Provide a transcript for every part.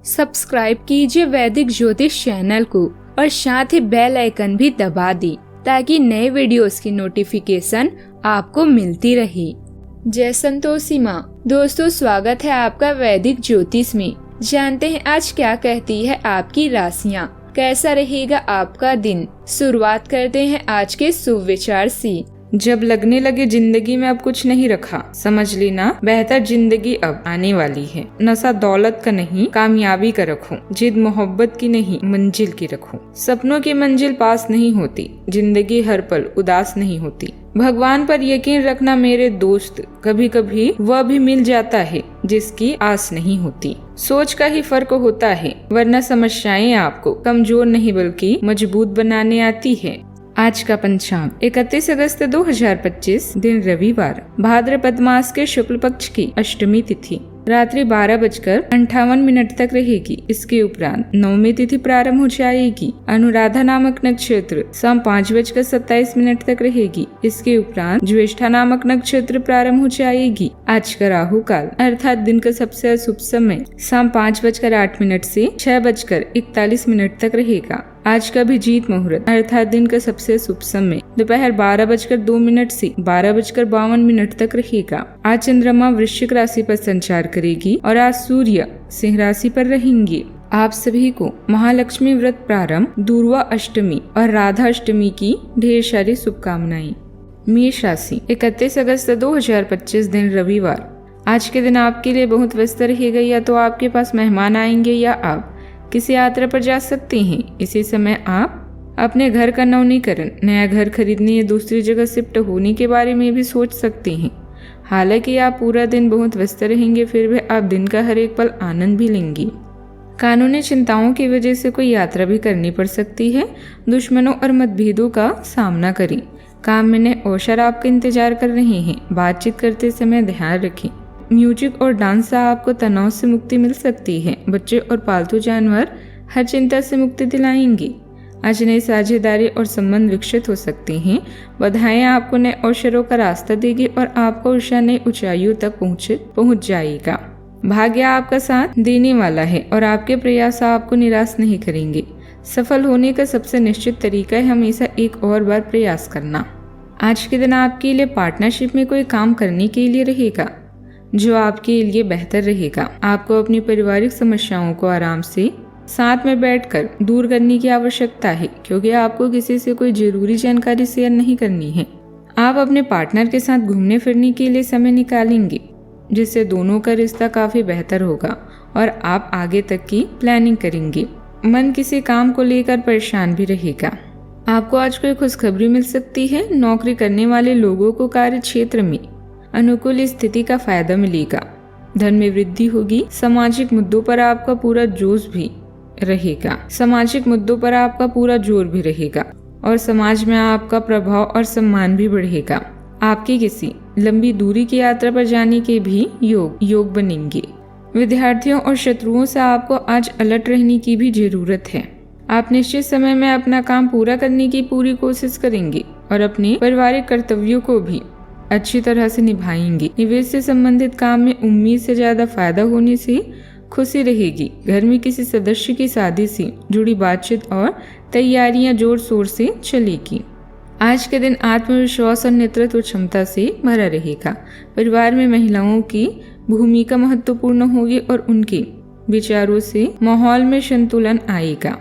Subscribe कीजिए वैदिक ज्योतिष चैनल को और साथ ही बेल आइकन भी दबा दी ताकि नए वीडियोस की नोटिफिकेशन आपको मिलती रहे। जय संतोषी माँ। दोस्तों, स्वागत है आपका वैदिक ज्योतिष में। जानते हैं आज क्या कहती है आपकी राशियाँ, कैसा रहेगा आपका दिन। शुरुआत करते हैं आज के शुभ विचार से। जब लगने लगे जिंदगी में अब कुछ नहीं रखा, समझ लेना बेहतर जिंदगी अब आने वाली है। नशा दौलत का नहीं, कामयाबी का रखो। जिद मोहब्बत की नहीं, मंजिल की रखो। सपनों की मंजिल पास नहीं होती, जिंदगी हर पल उदास नहीं होती। भगवान पर यकीन रखना मेरे दोस्त, कभी कभी वह भी मिल जाता है जिसकी आस नहीं होती। सोच का ही फर्क होता है, वरना समस्याएं आपको कमजोर नहीं बल्कि मजबूत बनाने आती है। आज का पंचांग 31 अगस्त 2025, दिन रविवार, भाद्रपद मास के शुक्ल पक्ष की अष्टमी तिथि रात्रि 12:58 तक रहेगी। इसके उपरांत नवमी तिथि प्रारंभ हो जाएगी। अनुराधा नामक नक्षत्र शाम 5:27 तक रहेगी। इसके उपरांत ज्येष्ठा नामक नक्षत्र प्रारंभ हो जाएगी। आज का राहु काल अर्थात दिन का सबसे अशुभ समय शाम 5:08 से 6:41 तक रहेगा। आज का अभिजीत मुहूर्त अर्थात दिन का सबसे शुभ समय दोपहर 12:02 से 12:52 तक रहेगा। आज चंद्रमा वृश्चिक राशि पर संचार करेगी और आज सूर्य सिंह राशि पर रहेंगे। आप सभी को महालक्ष्मी व्रत प्रारंभ, दूर्वा अष्टमी और राधा अष्टमी की ढेर सारी शुभकामनाएं। मेष राशि 31 अगस्त 2025, दिन रविवार। आज के दिन आपके लिए बहुत व्यस्त रहेगा। या तो आपके पास मेहमान आएंगे या आप किसी यात्रा पर जा सकते हैं। इसी समय आप अपने घर का नवीनीकरण, नया घर खरीदने या दूसरी जगह शिफ्ट होने के बारे में भी सोच सकते हैं। हालांकि आप पूरा दिन बहुत व्यस्त रहेंगे, फिर भी आप दिन का हर एक पल आनंद भी लेंगे। कानूनी चिंताओं की वजह से कोई यात्रा भी करनी पड़ सकती है। दुश्मनों और मतभेदों का सामना करें। काम में नए अवसर आपका इंतजार कर रहे हैं। बातचीत करते समय ध्यान रखें। म्यूजिक और डांस से आपको तनाव से मुक्ति मिल सकती है। बच्चे और पालतू जानवर हर चिंता से मुक्ति दिलाएंगे। आज नई साझेदारी और संबंध विकसित हो सकते हैं। बधाएं आपको नए अवसरों का रास्ता देगी और आपका उत्साह नई ऊंचाइयों तक पहुंच जाएगा। भाग्य आपका साथ देने वाला है और आपके प्रयास आपको निराश नहीं करेंगे। सफल होने का सबसे निश्चित तरीका है हमेशा एक और बार प्रयास करना। आज के दिन आपके लिए पार्टनरशिप में कोई काम करने के लिए रहेगा जो आपके लिए बेहतर रहेगा। आपको अपनी पारिवारिक समस्याओं को आराम से साथ में बैठकर दूर करने की आवश्यकता है, क्योंकि आपको किसी से कोई जरूरी जानकारी शेयर नहीं करनी है। आप अपने पार्टनर के साथ घूमने फिरने के लिए समय निकालेंगे, जिससे दोनों का रिश्ता काफी बेहतर होगा और आप आगे तक की प्लानिंग करेंगे। मन किसी काम को लेकर परेशान भी रहेगा। आपको आज कोई खुशखबरी मिल सकती है। नौकरी करने वाले लोगों को कार्य क्षेत्र में अनुकूल स्थिति का फायदा मिलेगा। धन में वृद्धि होगी। सामाजिक मुद्दों पर आपका पूरा जोश भी रहेगा और समाज में आपका प्रभाव और सम्मान भी बढ़ेगा। आपकी किसी लंबी दूरी की यात्रा पर जाने के भी योग बनेंगे। विद्यार्थियों और शत्रुओं से आपको आज अलर्ट रहने की भी जरूरत है। आप निश्चित समय में अपना काम पूरा करने की पूरी कोशिश करेंगे और अपने पारिवारिक कर्तव्यों को भी अच्छी तरह से निभाएंगे। निवेश से संबंधित काम में उम्मीद से ज्यादा फायदा होने से खुशी रहेगी। घर में किसी सदस्य की शादी से जुड़ी बातचीत और तैयारियां जोर शोर से चलेगी। आज के दिन आत्मविश्वास और नेतृत्व क्षमता से भरा रहेगा। परिवार में महिलाओं की भूमिका महत्वपूर्ण होगी और उनके विचारों से माहौल में संतुलन आएगा।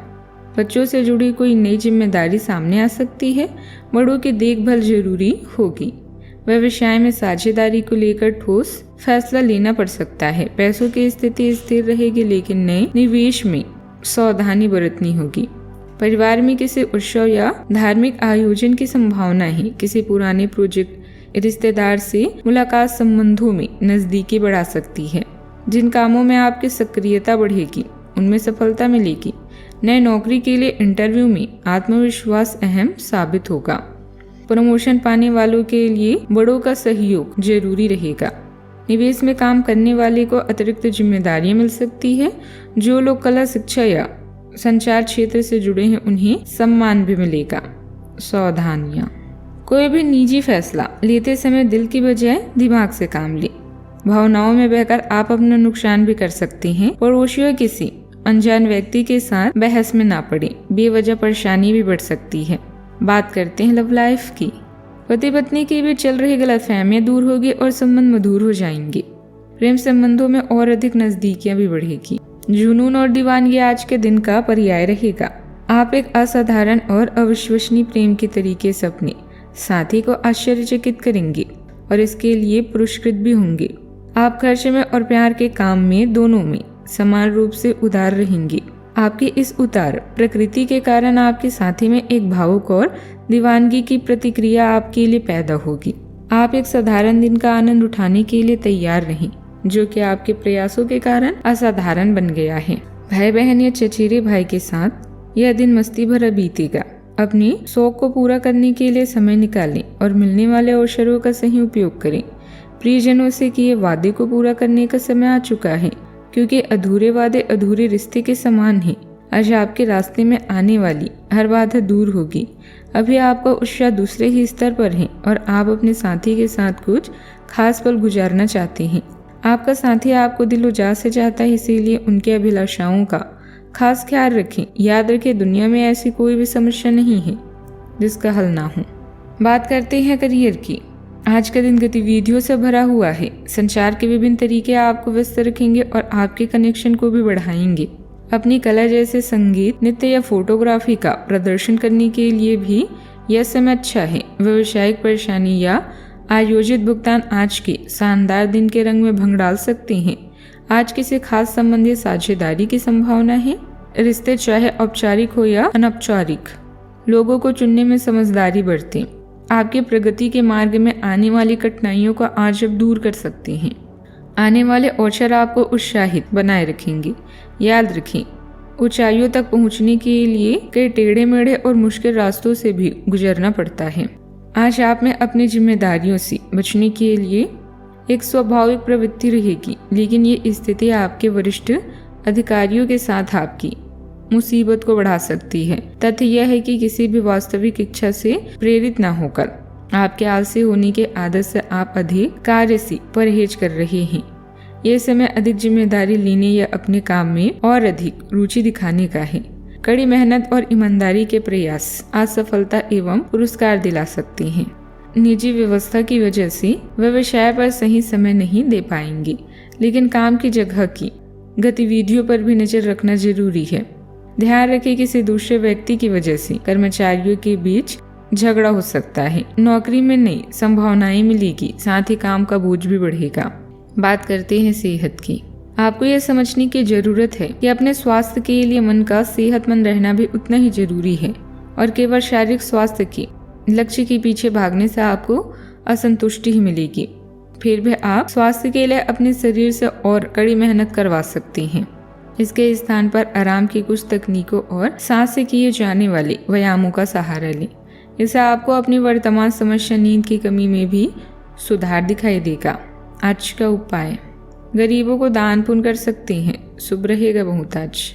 बच्चों से जुड़ी कोई नई जिम्मेदारी सामने आ सकती है। बड़ों की देखभाल जरूरी होगी। व्यवसाय में साझेदारी को लेकर ठोस फैसला लेना पड़ सकता है। पैसों की स्थिति स्थिर रहेगी, लेकिन नए निवेश में सावधानी बरतनी होगी। परिवार में किसी उत्सव या धार्मिक आयोजन की संभावना है। किसी पुराने प्रोजेक्ट रिश्तेदार से मुलाकात संबंधों में नजदीकी बढ़ा सकती है। जिन कामों में आपकी सक्रियता बढ़ेगी उनमें सफलता मिलेगी। नए नौकरी के लिए इंटरव्यू में आत्मविश्वास अहम साबित होगा। प्रमोशन पाने वालों के लिए बड़ों का सहयोग जरूरी रहेगा। निवेश में काम करने वाले को अतिरिक्त जिम्मेदारियां मिल सकती है। जो लोग कला, शिक्षा या संचार क्षेत्र से जुड़े हैं उन्हें सम्मान भी मिलेगा। सावधानियां। कोई भी निजी फैसला लेते समय दिल की बजाय दिमाग से काम ले। भावनाओं में बहकर आप अपना नुकसान भी कर सकते हैं। पड़ोसियों किसी अनजान व्यक्ति के साथ बहस में ना पड़े, बेवजह परेशानी भी बढ़ सकती है। बात करते हैं लव लाइफ की। पति पत्नी के बीच चल रही गलतफहमियां दूर होगी और संबंध मधुर हो जाएंगे। प्रेम संबंधों में और अधिक नजदीकियां भी बढ़ेगी। जुनून और दीवानगी आज के दिन का पर्याय रहेगा। आप एक असाधारण और अविश्वसनीय प्रेम के तरीके से अपने साथी को आश्चर्यचकित करेंगे और इसके लिए पुरस्कृत भी होंगे। आप खर्चे में और प्यार के काम में दोनों में समान रूप से उदार रहेंगे। आपकी इस उदार प्रकृति के कारण आपके साथी में एक भावुक और दीवानगी की प्रतिक्रिया आपके लिए पैदा होगी। आप एक साधारण दिन का आनंद उठाने के लिए तैयार रहें, जो कि आपके प्रयासों के कारण असाधारण बन गया है। भाई बहन या चचेरे भाई के साथ यह दिन मस्ती भरा बीतेगा। अपने शौक को पूरा करने के लिए समय निकालें और मिलने वाले अवसरों का सही उपयोग करें। प्रियजनों से किए वादे को पूरा करने का समय आ चुका है, क्योंकि अधूरे वादे अधूरे रिश्ते के समान हैं। आज आपके रास्ते में आने वाली हर बाधा दूर होगी। अभी आपका उत्साह दूसरे ही स्तर पर है और आप अपने साथी के साथ कुछ खास पल गुजारना चाहते हैं। आपका साथी आपको दिलो-जान से चाहता है, इसीलिए उनके अभिलाषाओं का खास ख्याल रखें। याद रखें, दुनिया में ऐसी कोई भी समस्या नहीं है जिसका हल ना हो। बात करते हैं करियर की। आज का दिन गतिविधियों से भरा हुआ है। संचार के विभिन्न तरीके आपको व्यस्त रखेंगे और आपके कनेक्शन को भी बढ़ाएंगे। अपनी कला जैसे संगीत, नृत्य या फोटोग्राफी का प्रदर्शन करने के लिए भी यह समय अच्छा है। व्यावसायिक परेशानी या आयोजित भुगतान आज के शानदार दिन के रंग में भंग डाल सकते हैं। आज किसी खास संबंध या साझेदारी की संभावना है। रिश्ते चाहे औपचारिक हो या अनौपचारिक, लोगों को चुनने में समझदारी बरतें। आपके प्रगति के मार्ग में आने वाली कठिनाइयों को आज अब दूर कर सकते हैं। आने वाले अवसर आपको उत्साहित बनाए रखेंगे। याद रखें, ऊंचाइयों तक पहुंचने के लिए कई टेढ़े मेढ़े और मुश्किल रास्तों से भी गुजरना पड़ता है। आज आप में अपनी जिम्मेदारियों से बचने के लिए एक स्वाभाविक प्रवृत्ति रहेगी, लेकिन ये स्थिति आपके वरिष्ठ अधिकारियों के साथ आपकी मुसीबत को बढ़ा सकती है। तथ्य यह है कि किसी भी वास्तविक इच्छा से प्रेरित न होकर आपके आलसी होने के आदत से आप अधिक कार्य से परहेज कर रहे हैं। यह समय अधिक जिम्मेदारी लेने या अपने काम में और अधिक रुचि दिखाने का है। कड़ी मेहनत और ईमानदारी के प्रयास आज सफलता एवं पुरस्कार दिला सकते हैं। निजी व्यवस्था की वजह से व्यवसाय पर सही समय नहीं दे पाएंगे, लेकिन काम की जगह की गतिविधियों पर भी नजर रखना जरूरी है। ध्यान रखें, किसी दूसरे व्यक्ति की वजह से कर्मचारियों के बीच झगड़ा हो सकता है। नौकरी में नई संभावनाएं मिलेगी, साथ ही काम का बोझ भी बढ़ेगा। बात करते हैं सेहत की। आपको यह समझने की जरूरत है कि अपने स्वास्थ्य के लिए मन का सेहतमंद रहना भी उतना ही जरूरी है, और केवल शारीरिक स्वास्थ्य के लक्ष्य के पीछे भागने से आपको असंतुष्टि ही मिलेगी। फिर भी आप स्वास्थ्य के लिए अपने शरीर से और कड़ी मेहनत करवा सकते हैं। इसके स्थान पर आराम की कुछ तकनीकों और सांस से किए जाने वाले व्यायामों का सहारा लें। इससे आपको अपनी वर्तमान समस्या नींद की कमी में भी सुधार दिखाई देगा। आज का उपाय, गरीबों को दान पुण्य कर सकते हैं, शुभ रहेगा बहुत आज।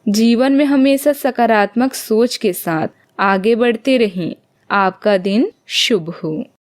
जीवन में हमेशा सकारात्मक सोच के साथ आगे बढ़ते रहें। आपका दिन शुभ हो।